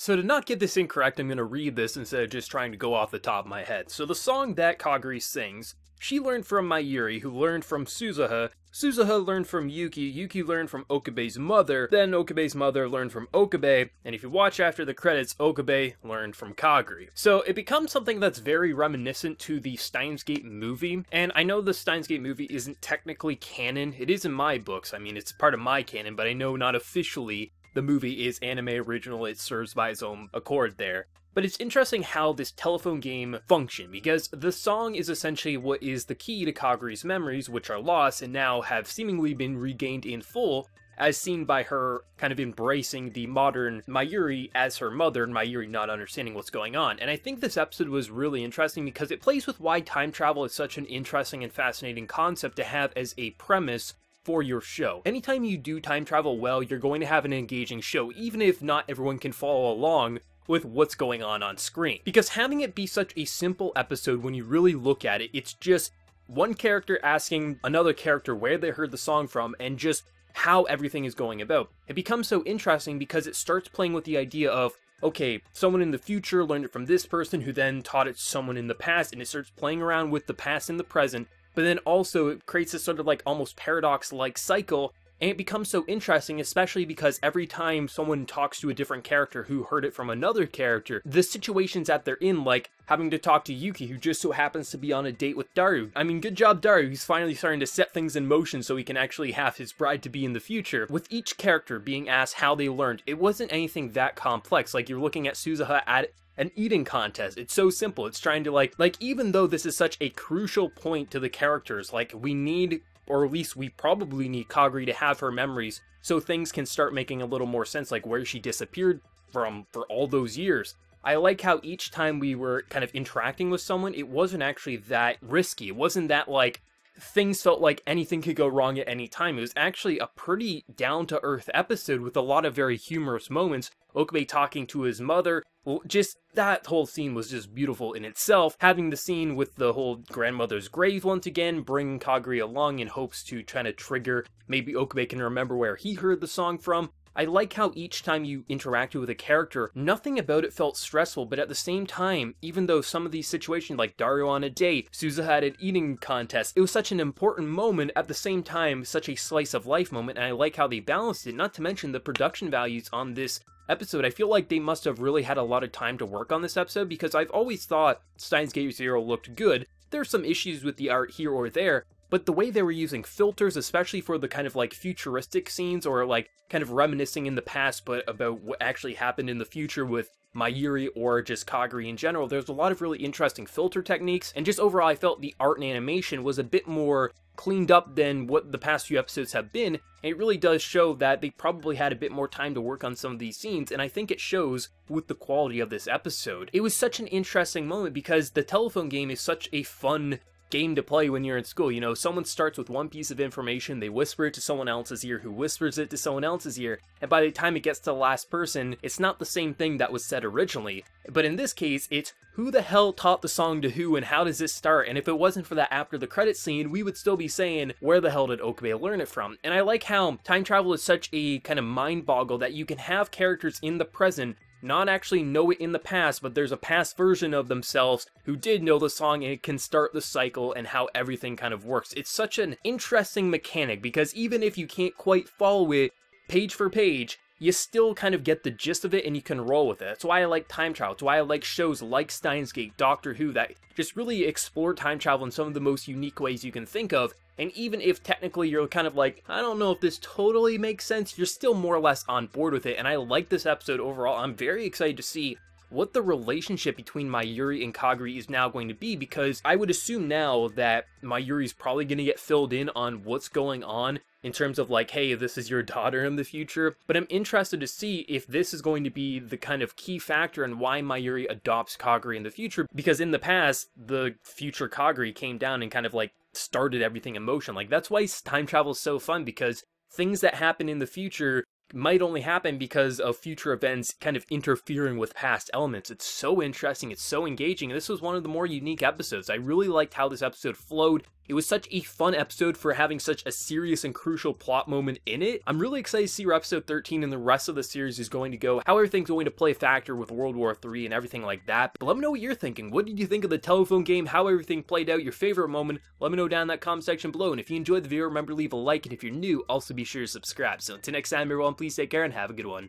So to not get this incorrect, I'm going to read this instead of just trying to go off the top of my head. So the song that Kaguri sings, she learned from Mayuri, who learned from Suzuha. Suzuha learned from Yuki, Yuki learned from Okabe's mother, then Okabe's mother learned from Okabe, and if you watch after the credits, Okabe learned from Kaguri. So it becomes something that's very reminiscent to the Steins movie, and I know the Steins movie isn't technically canon. It is in my books. I mean, it's part of my canon, but I know not officially the movie is anime original. It serves by its own accord there. But it's interesting how this telephone game functioned, because the song is essentially what is the key to Kaguri's memories, which are lost and now have seemingly been regained in full, as seen by her kind of embracing the modern Mayuri as her mother, and Mayuri not understanding what's going on. And I think this episode was really interesting because it plays with why time travel is such an interesting and fascinating concept to have as a premise for your show. Anytime you do time travel well, you're going to have an engaging show, even if not everyone can follow along with what's going on screen. Because having it be such a simple episode, when you really look at it, it's just one character asking another character where they heard the song from and just how everything is going about. It becomes so interesting because it starts playing with the idea of, okay, someone in the future learned it from this person who then taught it to someone in the past, and it starts playing around with the past and the present, but then also it creates this sort of like almost paradox-like cycle. And it becomes so interesting, especially because every time someone talks to a different character who heard it from another character, the situations that they're in, like having to talk to Yuki, who just so happens to be on a date with Daru. I mean, good job, Daru. He's finally starting to set things in motion so he can actually have his bride-to-be in the future. With each character being asked how they learned, it wasn't anything that complex. Like, you're looking at Suzuha at an eating contest. It's so simple. It's trying to like even though this is such a crucial point to the characters, like, we need, or at least we probably need, Kaguri to have her memories so things can start making a little more sense, like where she disappeared from for all those years. I like how each time we were kind of interacting with someone, it wasn't actually that risky. It wasn't that like things felt like anything could go wrong at any time. It was actually a pretty down-to-earth episode with a lot of very humorous moments. Okabe talking to his mother, well, just that whole scene was just beautiful in itself. Having the scene with the whole grandmother's grave once again, bringing Kaguri along in hopes to try to trigger, maybe Okabe can remember where he heard the song from. I like how each time you interacted with a character, nothing about it felt stressful, but at the same time, even though some of these situations, like Dario on a date, Suzuha had an eating contest, it was such an important moment, at the same time, such a slice of life moment, and I like how they balanced it, not to mention the production values on this episode. I feel like they must have really had a lot of time to work on this episode, because I've always thought Steins Gate Zero looked good. There's some issues with the art here or there, but the way they were using filters, especially for the kind of like futuristic scenes, or like kind of reminiscing in the past but about what actually happened in the future with Mayuri or just Kaguri in general, there's a lot of really interesting filter techniques, and just overall I felt the art and animation was a bit more cleaned up than what the past few episodes have been, and it really does show that they probably had a bit more time to work on some of these scenes, and I think it shows with the quality of this episode. It was such an interesting moment because the telephone game is such a fun game to play when you're in school. You know, someone starts with one piece of information, they whisper it to someone else's ear, who whispers it to someone else's ear, and by the time it gets to the last person, it's not the same thing that was said originally. But in this case, it's who the hell taught the song to who, and how does this start? And if it wasn't for that after the credits scene, we would still be saying, where the hell did Okabe learn it from? And I like how time travel is such a kind of mind boggle that you can have characters in the present not actually know it in the past, but there's a past version of themselves who did know the song, and it can start the cycle and how everything kind of works. It's such an interesting mechanic, because even if you can't quite follow it page for page, you still kind of get the gist of it and you can roll with it. That's why I like time travel. That's why I like shows like Steins Gate, Doctor Who, that just really explore time travel in some of the most unique ways you can think of. And even if technically you're kind of like, I don't know if this totally makes sense, you're still more or less on board with it. And I like this episode overall. I'm very excited to see what the relationship between Mayuri and Kaguri is now going to be, because I would assume now that Mayuri's probably going to get filled in on what's going on in terms of like, hey, this is your daughter in the future. But I'm interested to see if this is going to be the kind of key factor in why Mayuri adopts Kaguri in the future, because in the past, the future Kaguri came down and kind of like started everything in motion. Like, that's why time travel is so fun, because things that happen in the future might only happen because of future events kind of interfering with past elements. It's so interesting, it's so engaging, and this was one of the more unique episodes. I really liked how this episode flowed. It was such a fun episode for having such a serious and crucial plot moment in it. I'm really excited to see where episode 13 and the rest of the series is going to go, how everything's going to play a factor with World War III and everything like that. But let me know what you're thinking. What did you think of the telephone game, how everything played out, your favorite moment? Let me know down in that comment section below, and if you enjoyed the video, remember to leave a like, and if you're new, also be sure to subscribe. So until next time, everyone, please take care and have a good one.